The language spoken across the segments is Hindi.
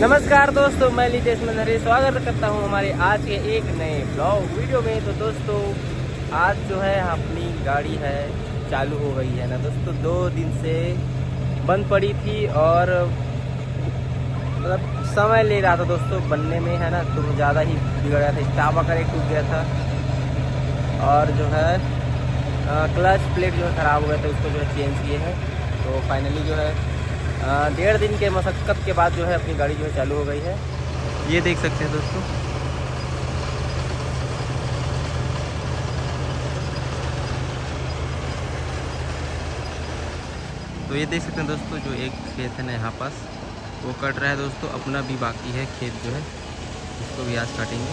नमस्कार दोस्तों, मैं लितेश मंजरी स्वागत करता हूं हमारे आज के एक नए ब्लॉग वीडियो में। तो दोस्तों आज जो है अपनी गाड़ी है चालू हो गई है ना दोस्तों। 2 दिन से बंद पड़ी थी और मतलब समय ले रहा था दोस्तों बनने में है ना, तो ज़्यादा ही बिगड़ गया था। स्टाफ आकर एक टूट गया था और जो है क्लच प्लेट जो है ख़राब हो गया था, उसको जो है चेंज किए हैं। तो फाइनली जो है 1.5 दिन के मशक्क़त के बाद जो है अपनी गाड़ी जो है चालू हो गई है। ये देख सकते हैं दोस्तों। तो ये देख सकते हैं दोस्तों, जो एक खेत है ना यहाँ पास वो कट रहा है दोस्तों। अपना भी बाकी है खेत जो है, उसको भी आज काटेंगे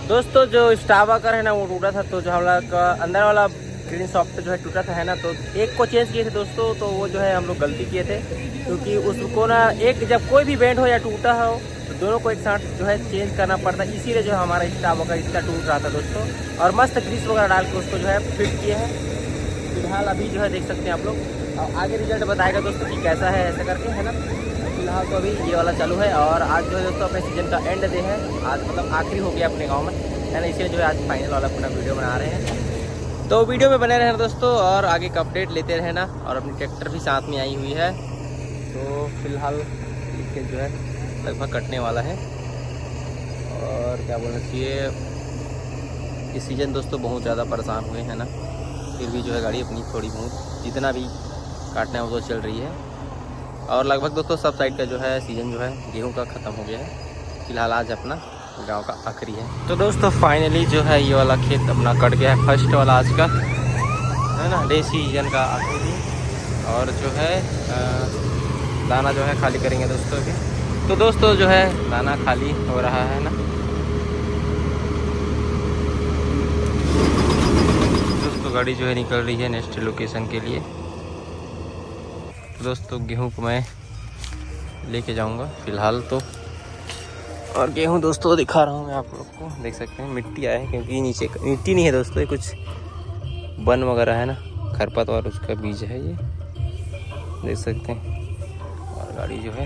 दोस्तों। जो स्टाफ आकर है ना वो टूटा था, तो जो हम लोग का अंदर वाला ग्रीन सॉफ्ट जो है टूटा था है ना, तो एक को चेंज किए थे दोस्तों। तो वो जो है हम लोग गलती किए थे, क्योंकि उसको ना एक जब कोई भी बेंड हो या टूटा हो तो दोनों को एक साथ जो है चेंज करना पड़ता है। इसीलिए जो हमारा स्टाफ वगैरह इतना टूट रहा था दोस्तों। और मस्त ग्रीस वगैरह डाल के उसको जो है फिट किए हैं। फिलहाल अभी जो है देख सकते हैं आप लोग, और आगे रिजल्ट बताएगा दोस्तों कि कैसा है ऐसा करके है ना। फिलहाल तो अभी ये वाला चालू है और आज जो है दोस्तों अपने सीजन का एंड डे है। आज मतलब आखिरी हो गया अपने गाँव में है ना, इसलिए जो है आज फाइनल वाला अपना वीडियो बना रहे हैं। तो वीडियो में बने रहना दोस्तों और आगे का अपडेट लेते रहना। और अपनी ट्रैक्टर भी साथ में आई हुई है। तो फिलहाल इसके जो है लगभग कटने वाला है। और क्या बोलना चाहिए, इस सीज़न दोस्तों बहुत ज़्यादा परेशान हुए हैं ना, फिर भी जो है गाड़ी अपनी थोड़ी बहुत जितना भी काटना है वो तो चल रही है। और लगभग दोस्तों सब साइड का जो है सीज़न जो है गेहूँ का ख़त्म हो गया है। फिलहाल आज अपना गांव का आखिरी है। तो दोस्तों फाइनली जो है ये वाला खेत अपना कट गया है, फर्स्ट वाला आज का है ना, डे सीजन का आखिरी। और जो है दाना जो है खाली करेंगे दोस्तों अभी। तो दोस्तों जो है दाना खाली हो रहा है ना दोस्तों। गाड़ी जो है निकल रही है नेक्स्ट लोकेशन के लिए। तो दोस्तों गेहूँ को मैं लेके जाऊँगा फिलहाल तो। और गेहूँ दोस्तों दिखा रहा हूँ मैं आप लोग को, देख सकते हैं मिट्टी आया है, क्योंकि नीचे मिट्टी नहीं है दोस्तों, ये कुछ बन वगैरह है ना, खरपतवार उसका बीज है ये, देख सकते हैं। और गाड़ी जो है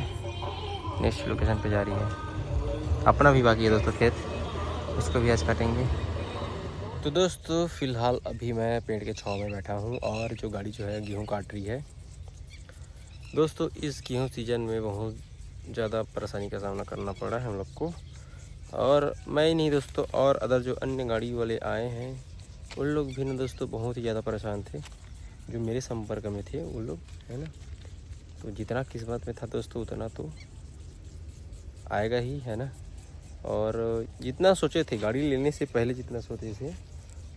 नेक्स्ट लोकेशन पे जा रही है। अपना भी बाकी है दोस्तों खेत, उसको भी आज काटेंगे। तो दोस्तों फ़िलहाल अभी मैं पेड़ के छांव में बैठा हूँ और जो गाड़ी जो है गेहूँ काट रही है दोस्तों। इस गेहूँ सीजन में बहुत ज़्यादा परेशानी का सामना करना पड़ा है हम लोग को। और मैं ही नहीं दोस्तों, और अदर जो अन्य गाड़ी वाले आए हैं उन लोग भी ना दोस्तों बहुत ही ज़्यादा परेशान थे, जो मेरे संपर्क में थे वो लोग है ना। तो जितना किस्मत में था दोस्तों उतना तो आएगा ही है ना। और जितना सोचे थे गाड़ी लेने से पहले, जितना सोचे थे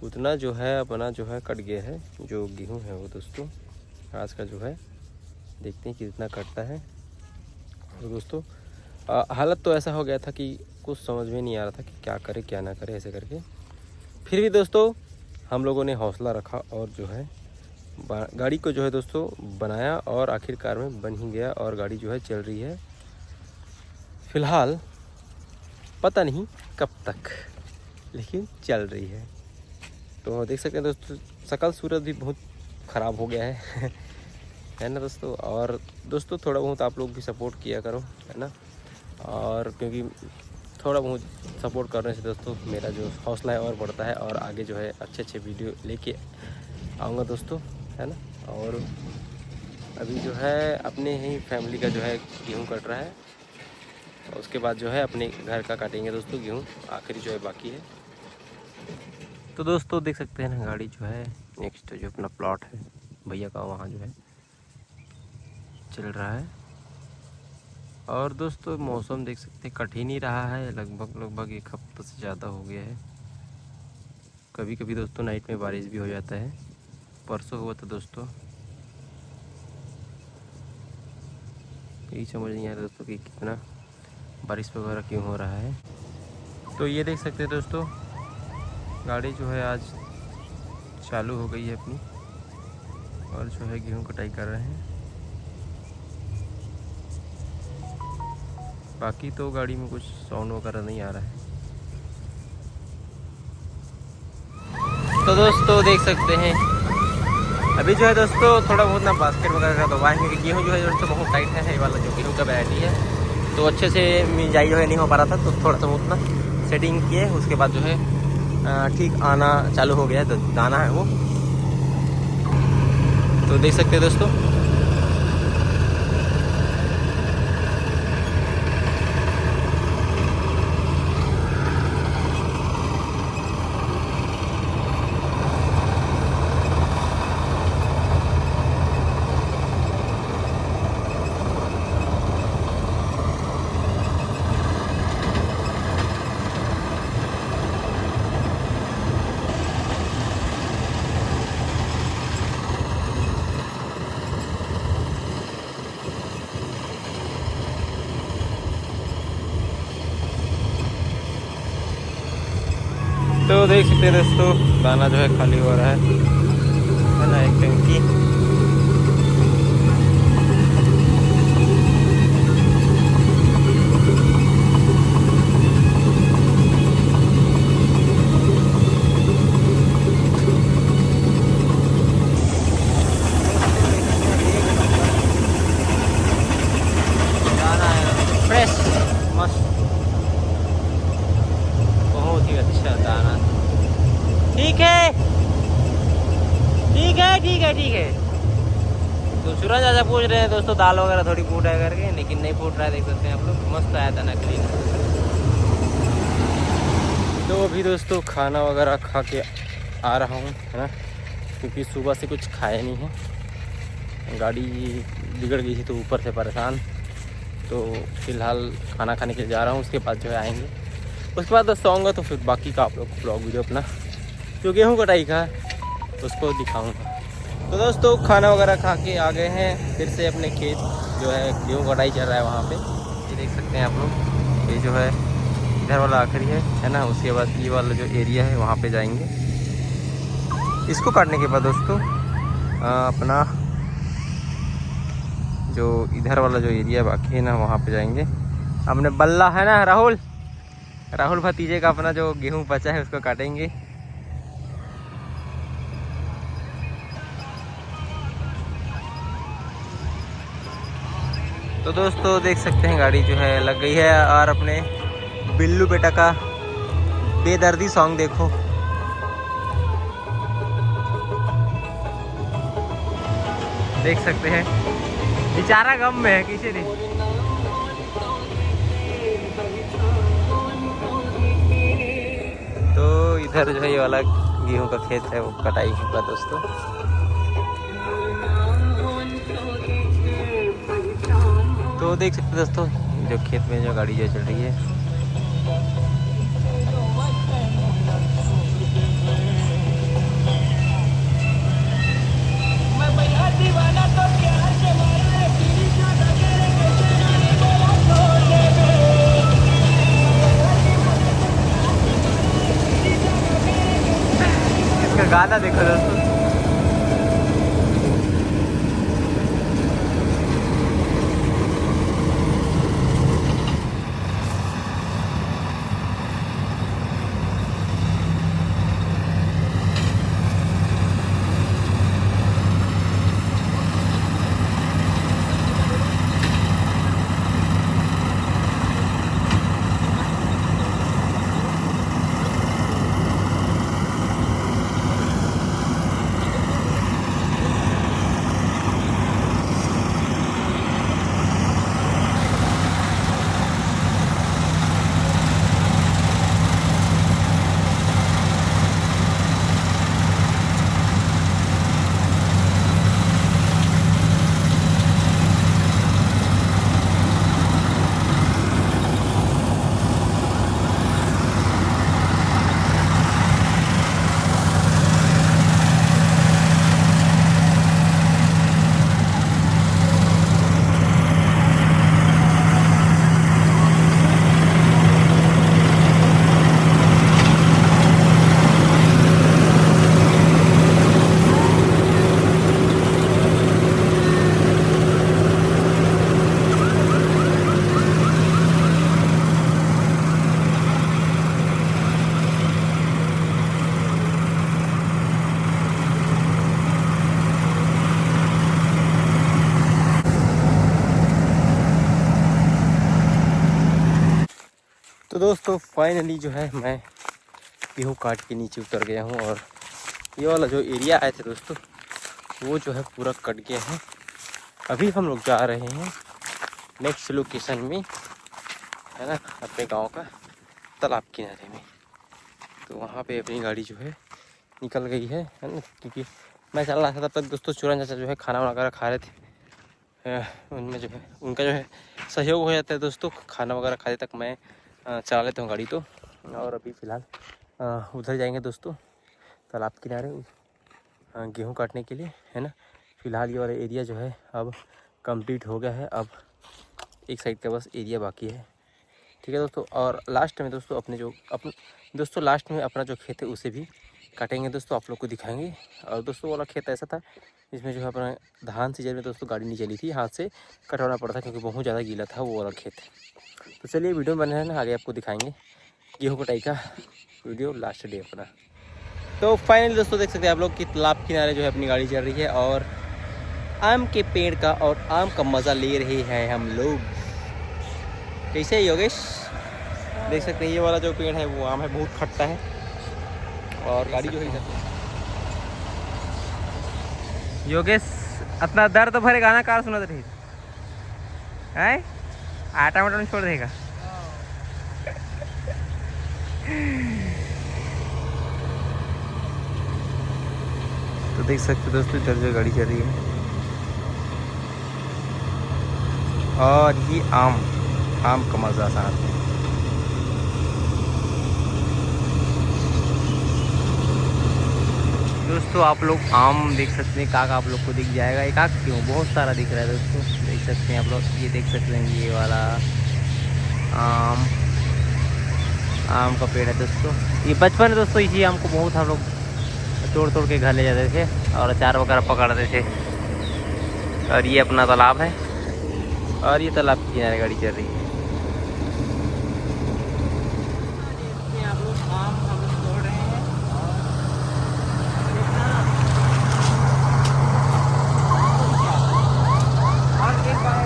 उतना जो है अपना जो है कट गया है। जो गेहूँ है वो दोस्तों आज का जो है देखते हैं कितना कटता है। तो दोस्तों हालत तो ऐसा हो गया था कि कुछ समझ में नहीं आ रहा था कि क्या करे क्या ना करे ऐसे करके। फिर भी दोस्तों हम लोगों ने हौसला रखा और जो है गाड़ी को जो है दोस्तों बनाया और आखिरकार में बन ही गया। और गाड़ी जो है चल रही है फिलहाल, पता नहीं कब तक, लेकिन चल रही है। तो देख सकते हैं दोस्तों शकल सूरत भी बहुत ख़राब हो गया है है ना दोस्तों। और दोस्तों थोड़ा बहुत आप लोग भी सपोर्ट किया करो है ना, और क्योंकि थोड़ा बहुत सपोर्ट करने से दोस्तों मेरा जो हौसला है और बढ़ता है और आगे जो है अच्छे अच्छे वीडियो लेके आऊँगा दोस्तों है ना। और अभी जो है अपने ही फैमिली का जो है गेहूँ कट रहा है, और उसके बाद जो है अपने घर का काटेंगे दोस्तों गेहूँ, आखिरी जो है बाकी है। तो दोस्तों देख सकते हैं ना गाड़ी जो है नेक्स्ट जो अपना प्लॉट है भैया का, वहाँ जो है चल रहा है। और दोस्तों मौसम देख सकते हैं कट ही नहीं रहा है, लगभग 1 हफ्ते से ज़्यादा हो गया है। कभी कभी दोस्तों नाइट में बारिश भी हो जाता है, परसों हुआ था दोस्तों। यही समझ नहीं आ रहा दोस्तों कि कितना बारिश वगैरह क्यों हो रहा है। तो ये देख सकते हैं दोस्तों गाड़ी जो है आज चालू हो गई है अपनी, और जो है गेहूँ कटाई कर रहे हैं। बाकी तो गाड़ी में कुछ साउंड वगैरह नहीं आ रहा है। तो दोस्तों देख सकते हैं अभी जो है दोस्तों थोड़ा बहुत ना बास्केट वगैरह का दबाएँ, क्योंकि गेहूँ जो है दोस्तों बहुत टाइट है, ये वाला जो गेहूँ का वैरायटी है, तो अच्छे से मिंजाई जो है नहीं हो पा रहा था, तो थोड़ा सा बहुत ना सेटिंग किए, उसके बाद जो है ठीक आना चालू हो गया, तो दाना है वो, तो देख सकते हैं दोस्तों। तो देख सकते हैं दोस्तों, दाना जो है खाली हो रहा है ना, एक टंकी। दाना है फ्रेश, मस्त, बहुत ही अच्छा दाना। ठीक है ठीक है ठीक है ठीक है। तो सूरज आजा पूछ रहे हैं दोस्तों, दाल वगैरह थोड़ी फूट है करके, लेकिन नहीं फूट रहा है, देख सकते हैं आप लोग, मस्त आया था ना क्लीन। तो अभी दोस्तों खाना वगैरह खा के आ रहा हूँ, है ना, क्योंकि सुबह से कुछ खाया नहीं है, गाड़ी बिगड़ गई थी तो ऊपर से परेशान। तो फिलहाल खाना खाने के लिए जा रहा हूँ, उसके बाद जो है आएंगे, उसके बाद दोस्तों आऊँगा, तो फिर बाकी का आप लोग को ब्लॉग वीडियो अपना जो गेहूँ कटाई का उसको दिखाऊंगा। तो दोस्तों खाना वगैरह खा के आ गए हैं फिर से अपने खेत, जो है गेहूँ कटाई चल रहा है वहाँ पे, ये देख सकते हैं आप लोग। ये जो है इधर वाला आखिरी है ना, उसके बाद ये वाला जो एरिया है वहाँ पे जाएंगे। इसको काटने के बाद दोस्तों अपना जो इधर वाला जो एरिया बाकी है ना, वहाँ पे जाएंगे। अपने बल्ला है ना, राहुल भतीजे का अपना जो गेहूँ बचा है उसको काटेंगे। तो दोस्तों देख सकते हैं गाड़ी जो है लग गई है, और अपने बिल्लू बेटा का बेदर्दी सॉन्ग देखो। देख सकते हैं बेचारा गम में है, किसी ने। तो इधर जो है ये वाला गेहूं का खेत है, वो कटाई होगा दोस्तों। तो देख सकते हैं दोस्तों, जो खेत में जो गाड़ी जो चल रही है, इसका गाना देखो दोस्तों। दोस्तों फाइनली जो है मैं गेहूँ काट के नीचे उतर गया हूँ और ये वाला जो एरिया आए थे दोस्तों वो जो है पूरा कट गया है। अभी हम लोग जा रहे हैं नेक्स्ट लोकेशन में, है ना, अपने गांव का तालाब किनारे में। तो वहाँ पे अपनी गाड़ी जो है निकल गई है ना, क्योंकि मैं चल रहा था तब तक दोस्तों चूरन चाचा जो है खाना वगैरह खा रहे थे। उनमें जो है उनका जो है सहयोग हो जाता है दोस्तों, खाना वगैरह खाते तक मैं चला लेता हूँ गाड़ी। तो और अभी फ़िलहाल उधर जाएंगे दोस्तों तालाब किनारे गेहूँ काटने के लिए, है ना। फ़िलहाल ये वाला एरिया जो है अब कंप्लीट हो गया है, अब एक साइड का बस एरिया बाकी है, ठीक है दोस्तों। और लास्ट में दोस्तों दोस्तों लास्ट में अपना जो खेत है उसे भी काटेंगे दोस्तों, आप लोग को दिखाएंगे। और दोस्तों वाला खेत ऐसा था जिसमें जो है अपना धान सीजन में दोस्तों गाड़ी नहीं चली थी, हाथ से कटवाना पड़ा था क्योंकि बहुत ज़्यादा गीला था वो वाला खेत। तो चलिए वीडियो में बने हैं ना, आगे आपको दिखाएंगे गेहूँ कटाई का वीडियो लास्ट डे अपना। तो फाइनली दोस्तों देख सकते हैं आप लोग कि तालाब किनारे जो है अपनी गाड़ी चल रही है और आम के पेड़ का और आम का मज़ा ले रहे हैं हम लोग। कैसे है योगेश? देख सकते हैं ये वाला जो पेड़ है वो आम है, बहुत खट्टा है और गाड़ी जो है योगेश अपना दर्द भरे गाना कार सुना रही है, आटा मटा में छोड़ देगा। तो देख सकते दोस्तों इधर जो गाड़ी चल रही है और ये आम का मज़ा साथ में। दोस्तों आप लोग आम देख सकते हैं, काक आप लोग को दिख जाएगा, एक आक क्यों बहुत सारा दिख रहा है दोस्तों, देख सकते हैं आप लोग। ये देख सकते हैं ये वाला आम का पेड़ है दोस्तों। ये बचपन में दोस्तों इसी आम को बहुत हम लोग तोड़ तोड़ के घर ले जाते थे और अचार वगैरह पकड़ते थे। और ये अपना तालाब है और ये तालाब के किनारे गाड़ी चल रही है। आप लोग आम हम लोग तोड़ रहे हैं और एक बार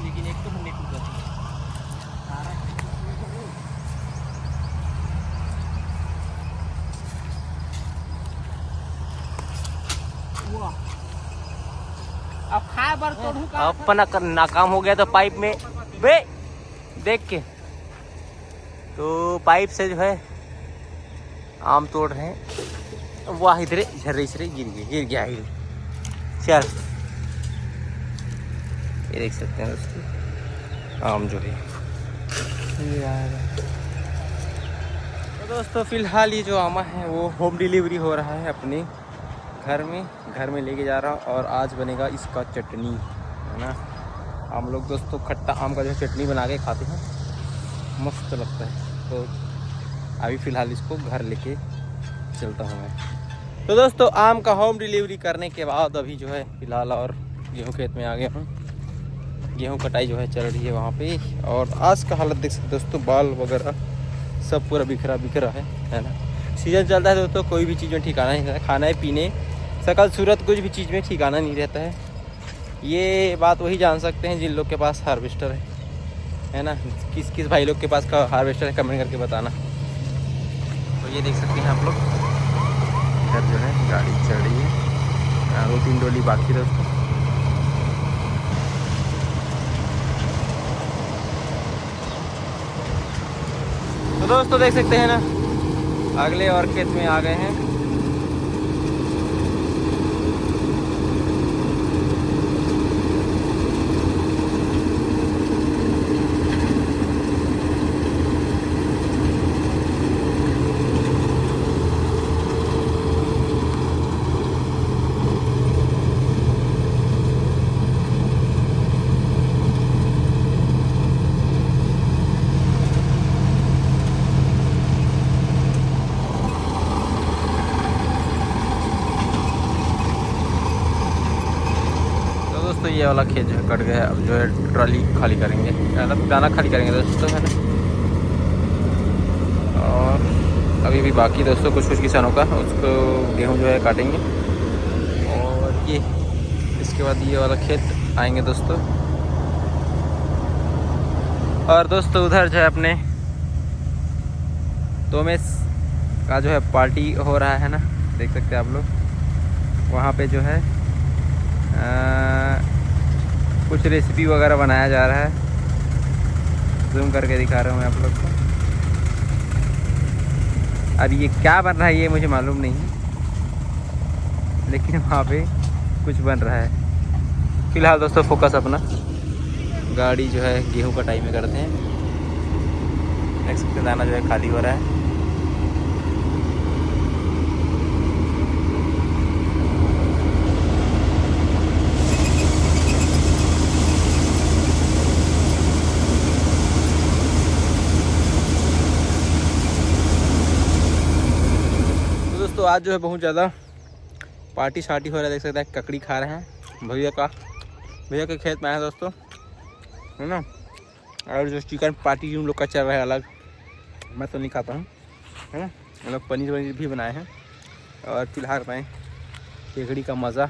लेकिन एक तो हमने टूटा अब खाए बार तोड़ू का अपना नाकाम हो गया। तो पाइप में बे देख के तो पाइप से जो है आम तोड़ रहे हैं। वाह इधर झर्रे से गिर गया चल। ये देख सकते हैं दोस्तों आम जो है तो दोस्तों फ़िलहाल ये जो आमा है वो होम डिलीवरी हो रहा है अपने घर में लेके जा रहा हूँ। और आज बनेगा इसका चटनी, है ना। हम लोग दोस्तों खट्टा आम का जो चटनी बना के खाते हैं, मस्त लगता है। तो अभी फ़िलहाल इसको घर लेके चलता हूँ मैं। तो दोस्तों आम का होम डिलीवरी करने के बाद अभी जो है फ़िलहाल और गेहूँ खेत में आ गया हूँ। गेहूँ कटाई जो है चल रही है वहाँ पे। और आज का हालत देख सकते दोस्तों, बाल वगैरह सब पूरा बिखरा है ना। सीज़न चलता है दोस्तों, कोई भी चीज़ में ठिकाना नहीं रहता, खाना पीने सकल सूरत कुछ भी चीज़ में ठिकाना नहीं रहता है। ये बात वही जान सकते हैं जिन लोग के पास हार्वेस्टर है ना। किस भाई लोग के पास का हार्वेस्टर है कमेंट करके बताना। तो ये देख सकते हैं आप लोग इधर जो है गाड़ी चल रही है, 2-3 डोली बाकी दोस्तों। तो दोस्तों देख सकते हैं ना अगले और खेत में आ गए हैं। दोस्तों ये वाला खेत जो है कट गया है, अब जो है ट्रॉली खाली करेंगे, मतलब दाना खाली करेंगे दोस्तों, है ना। और अभी भी बाकी दोस्तों कुछ किसानों का उसको गेहूँ जो है काटेंगे, और ये इसके बाद ये वाला खेत आएंगे दोस्तों। और दोस्तों उधर जो है अपने तोमेश का जो है पार्टी हो रहा है ना, देख सकते हैं आप लोग। वहाँ पे जो है कुछ रेसिपी वगैरह बनाया जा रहा है, जूम करके दिखा रहा हूँ मैं आप लोग को। अब ये क्या बन रहा है ये मुझे मालूम नहीं, लेकिन वहाँ पे कुछ बन रहा है। फिलहाल दोस्तों फोकस अपना गाड़ी जो है गेहूं कटाई में करते हैं। देख सकते हैं दाना जो है खाली हो रहा है। तो दोस्तों आज जो है बहुत ज़्यादा पार्टी शार्टी हो रहा है, देख सकते हैं ककड़ी खा रहे हैं भैया के खेत में है दोस्तों, है ना। और जो चिकन पार्टी उन लोग का चल रहा है अलग, मैं तो नहीं खाता हूँ, है ना। हम लोग पनीर भी बनाए हैं, और फिलहाल मैं केकड़ी का मज़ा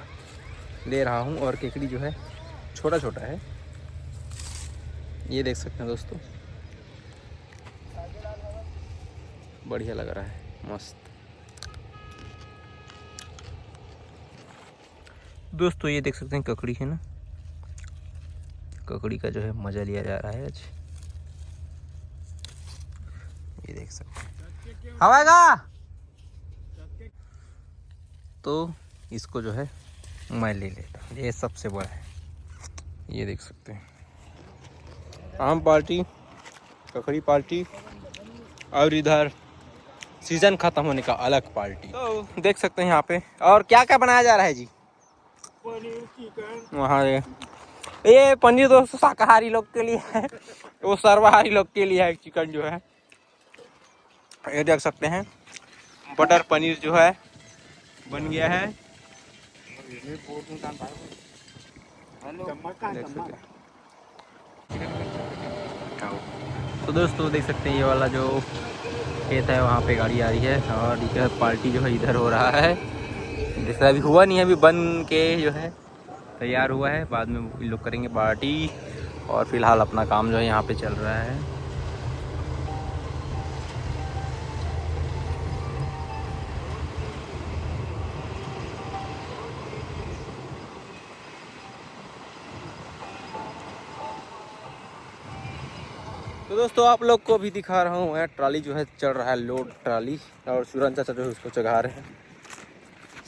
ले रहा हूँ। और केकड़ी जो है छोटा छोटा है, ये देख सकते हैं दोस्तों, बढ़िया लग रहा है, मस्त। दोस्तों ये देख सकते हैं ककड़ी है ना, ककड़ी का जो है मज़ा लिया जा रहा है आज, ये देख सकते हैं हवाएगा। तो इसको जो है मैं ले लेता हूँ, ये सबसे बड़ा है, ये देख सकते हैं आम पार्टी, ककड़ी पार्टी, और इधर सीज़न ख़त्म होने का अलग पार्टी। तो देख सकते हैं यहाँ पे और क्या क्या बनाया जा रहा है जी। पनीर चिकन, वहाँ ये पनीर दोस्तों शाकाहारी लोग के लिए है, वो सर्वाहारी लोग के लिए है चिकन जो है, ये देख सकते हैं। बटर पनीर जो है बन गया है, देख सकते हैं। तो दोस्तों देख सकते हैं ये वाला जो खेत है वहाँ पे गाड़ी आ रही है, और इधर पार्टी जो है इधर हो रहा है। जैसा अभी हुआ नहीं है, अभी बन के जो है तैयार हुआ है, बाद में इन लोग करेंगे पार्टी। और फिलहाल अपना काम जो है यहाँ पे चल रहा है। तो दोस्तों आप लोग को भी दिखा रहा हूँ, मैं ट्रॉली जो है चल रहा है, लोड ट्रॉली, और सूरन चाचा जो है उसको चढ़ा रहे हैं।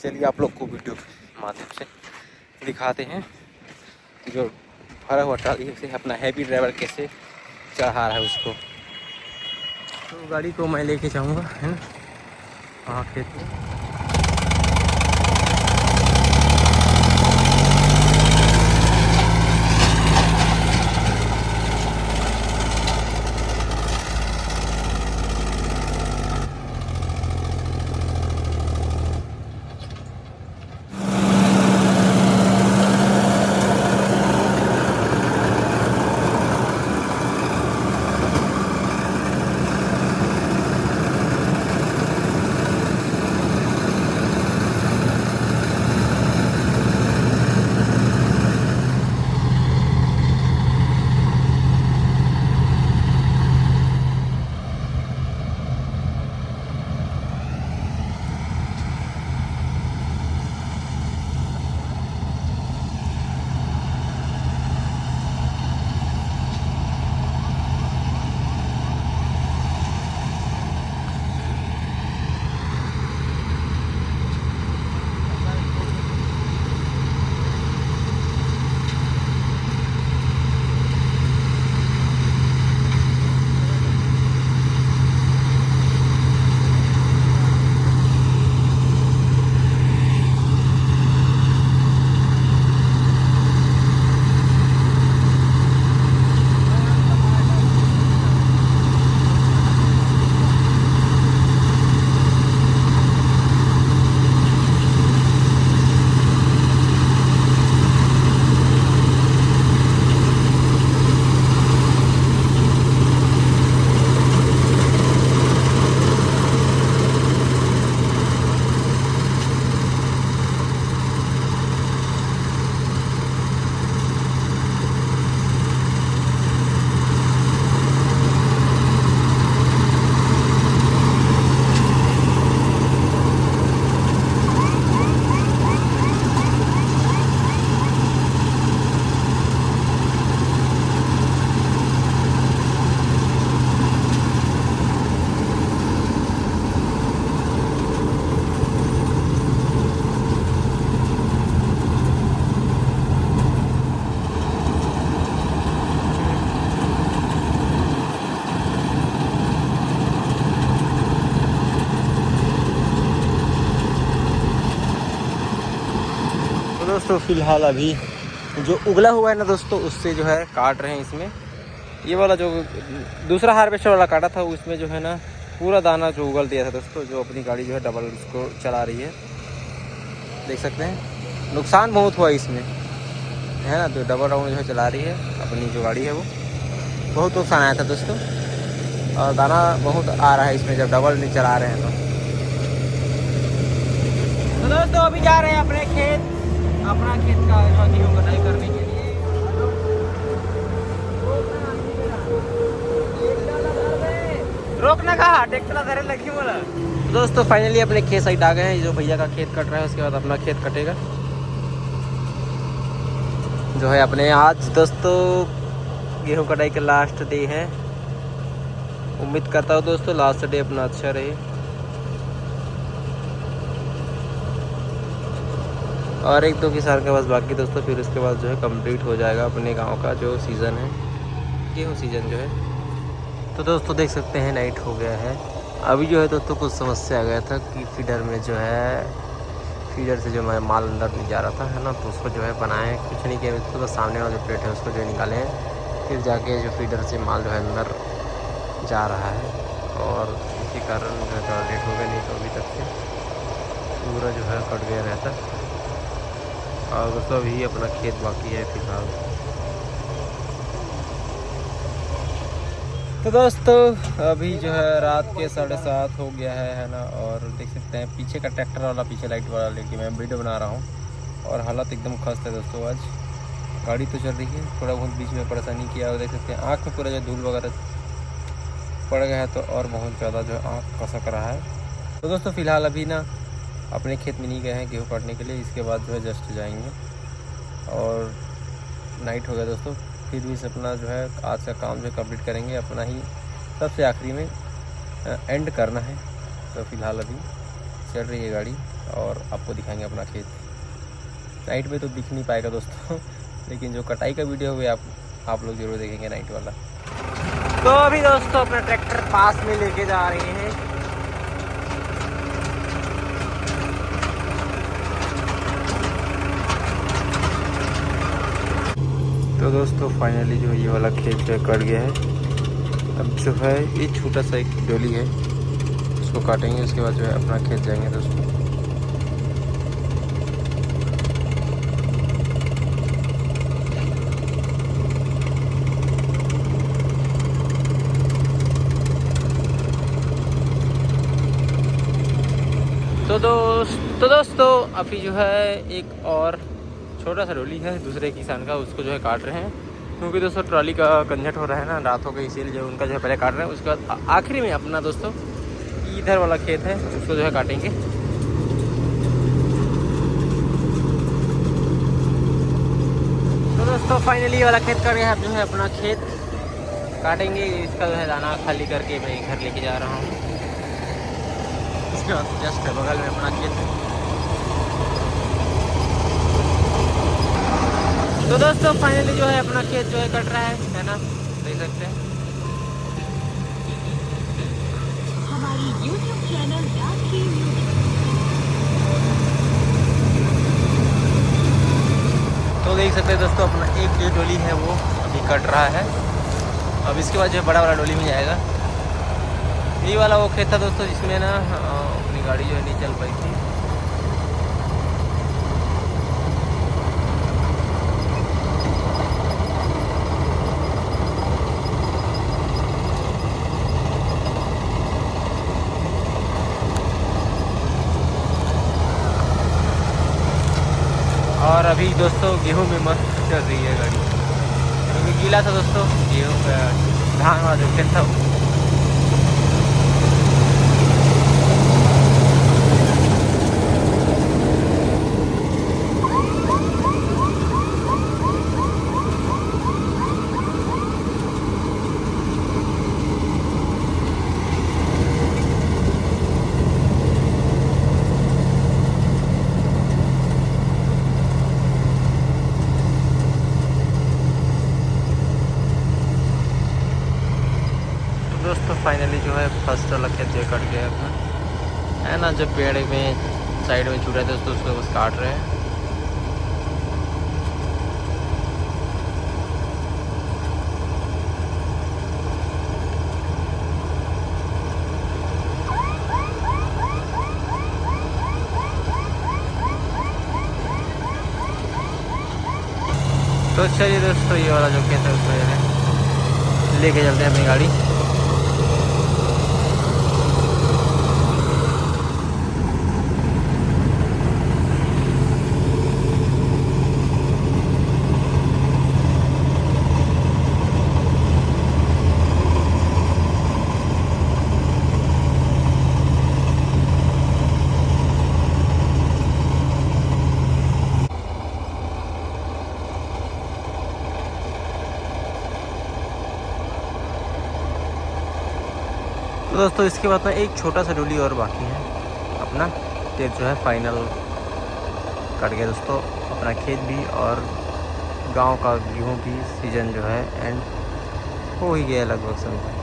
चलिए आप लोग को वीडियो के माध्यम से दिखाते हैं कि जो भरा हुआ ट्रॉली से अपना हैवी ड्राइवर कैसे चढ़ा रहा है उसको। तो गाड़ी को मैं लेके जाऊँगा, है ना, वहाँ खेत में। दोस्तों फिलहाल अभी जो उगला हुआ है ना दोस्तों, उससे जो है काट रहे हैं इसमें। ये वाला जो दूसरा हार्वेस्टर वाला काटा था उसमें जो है ना पूरा दाना जो उगल दिया था दोस्तों, जो अपनी गाड़ी जो है डबल इसको चला रही है, देख सकते हैं। नुकसान बहुत हुआ इसमें है ना, तो डबल राउंड जो है चला रही है अपनी जो गाड़ी है वो, बहुत नुकसान आया था दोस्तों। और दाना बहुत आ रहा है इसमें जब डबल नहीं चला रहे हैं तो दोस्तों अभी जा रहे हैं अपने खेत, अपना खेत का गेहूँ कटाई करने के लिए। रोकना कहा, ट्रैक्टर धरे लगी बोला। दोस्तों फाइनली अपने खेत साइड आ गए हैं, जो भैया का खेत कट रहा है उसके बाद अपना खेत कटेगा जो है अपने। आज दोस्तों गेहूं कटाई का लास्ट डे है, उम्मीद करता हूँ दोस्तों लास्ट डे अपना अच्छा रहे। और 1-2 किसान के पास बाकी दोस्तों, फिर उसके बाद जो है कंप्लीट हो जाएगा अपने गांव का जो सीज़न है, गेहूं सीज़न जो है। तो दोस्तों देख सकते हैं नाइट हो गया है। अभी जो है दोस्तों कुछ समस्या आ गया था कि फीडर में जो है, फीडर से जो माल अंदर नहीं जा रहा था है ना, तो उसको जो है बनाए, कुछ नहीं किया उसको, बस सामने वाला जो प्लेट है उसको जो है निकाले हैं, फिर जाके जो फीडर से माल जो है अंदर जा रहा है। और इसी कारण जो है थोड़ा लेट हो गया, नहीं तो अभी तक से पूरा जो है कट गया रहता। और दोस्तों अभी अपना खेत बाकी है फिलहाल। तो दोस्तों अभी जो है रात के 7:30 हो गया है ना, और देख सकते हैं पीछे का ट्रैक्टर वाला, पीछे लाइट वाला लेके मैं वीडियो बना रहा हूँ। और हालत एकदम खस्त है दोस्तों, आज गाड़ी तो चल रही है, थोड़ा बहुत बीच में परेशानी किया, और देख सकते हैं आँख में पूरा जो धूल वगैरह पड़ गया है, तो और बहुत ज़्यादा जो आँख कसक रहा है। तो दोस्तों फिलहाल अभी ना अपने खेत में नहीं गए हैं गेहूँ काटने के लिए, इसके बाद जो है जस्ट जाएंगे। और नाइट हो गया दोस्तों, फिर भी अपना जो है आज का काम जो है कंप्लीट करेंगे, अपना ही सबसे आखिरी में एंड करना है। तो फिलहाल अभी चल रही है गाड़ी और आपको दिखाएंगे अपना खेत। नाइट में तो दिख नहीं पाएगा दोस्तों लेकिन जो कटाई का वीडियो हुआ आप लोग जरूर देखेंगे नाइट वाला। तो अभी दोस्तों अपना ट्रैक्टर पास में लेके जा रहे हैं। तो दोस्तों फाइनली जो ये वाला खेत जो है कट गया है। अब जो है ये छोटा सा एक डोली है, उसको काटेंगे, उसके बाद जो है अपना खेत जाएंगे दोस्तों। तो दोस्तों अभी जो है एक और छोटा सा डोली है दूसरे किसान का, उसको जो है काट रहे हैं, क्योंकि दोस्तों ट्रॉली का कंजट हो रहा है ना, रात हो गई, इसीलिए जो उनका जो है पहले काट रहे हैं। उसके बाद आखिरी में अपना दोस्तों इधर वाला खेत है उसको जो है काटेंगे। तो दोस्तों फाइनली वाला खेत कट गया है, अब जो है अपना खेत काटेंगे, इसका जो है दाना खाली करके मैं घर लेके जा रहा हूँ। इसके बाद जस्ट बगल में अपना खेत है। तो दोस्तों फाइनली जो है अपना खेत जो है कट रहा है ना, देख सकते हैं। हमारी YouTube चैनल तो देख सकते हैं दोस्तों अपना एक जो डोली है वो अभी कट रहा है। अब इसके बाद जो बड़ा वाला डोली में जाएगा। ये वाला वो खेत था दोस्तों जिसमें ना अपनी गाड़ी जो है नहीं चल पाई थी। और अभी दोस्तों गेहूं में मस्त चल रही है गाड़ी, क्योंकि गीला था दोस्तों गेहूं का, धान वाला जो खेत था। दोस्तों फाइनली जो है फर्स्ट वाला खेत जो कट गया अपना है ना, जो पेड़ में साइड में छूटा था दोस्तों उसको बस काट रहे हैं। तो चलिए दोस्तों, ये वाला जो खेत है उसमें लेके चलते हैं अपनी गाड़ी। तो दोस्तों इसके बाद में एक छोटा सा डोली और बाकी है, अपना खेत जो है फाइनल कट गया दोस्तों। अपना खेत भी और गांव का गेहूं भी सीजन जो है एंड हो ही गया लगभग समझ।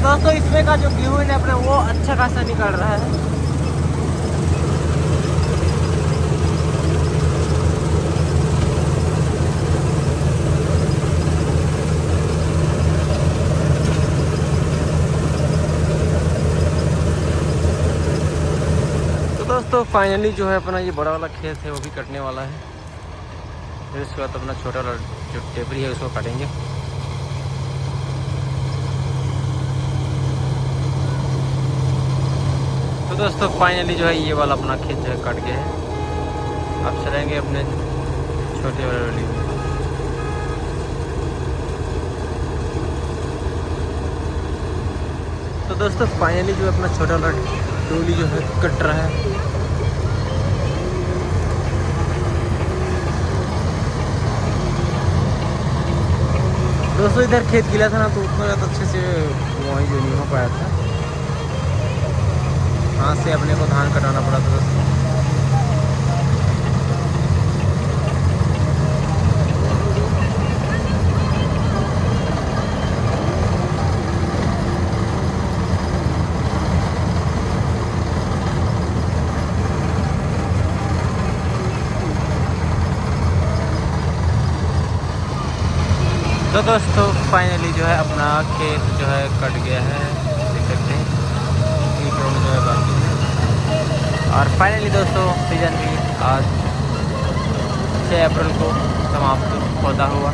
दोस्तों इसमें का जो गेहूं है अपना वो अच्छा खासा निकल रहा है। तो दोस्तों फाइनली जो है अपना ये बड़ा वाला खेत है वो भी कटने वाला है। फिर इसके बाद अपना छोटा वाला जो टेपरी है उसको काटेंगे। तो दोस्तों फाइनली जो है ये वाला अपना खेत जो है कट गया है। अब चलेंगे अपने छोटे वाले डोली में। तो दोस्तों फाइनली जो है अपना छोटा वाला डोली जो है कट रहा है। दोस्तों इधर खेत गिला था ना तो उतना ज़्यादा अच्छे से वहीं जो नहीं हो पाया था, हाथ से अपने को धान कटाना पड़ा था दोस्तों। तो दोस्तों फाइनली जो है अपना खेत जो है कट गया है, देख सकते हैं एक रोड जो है बाकी है। और फाइनली दोस्तों सीजन भी आज 6 अप्रैल को समाप्त होता हुआ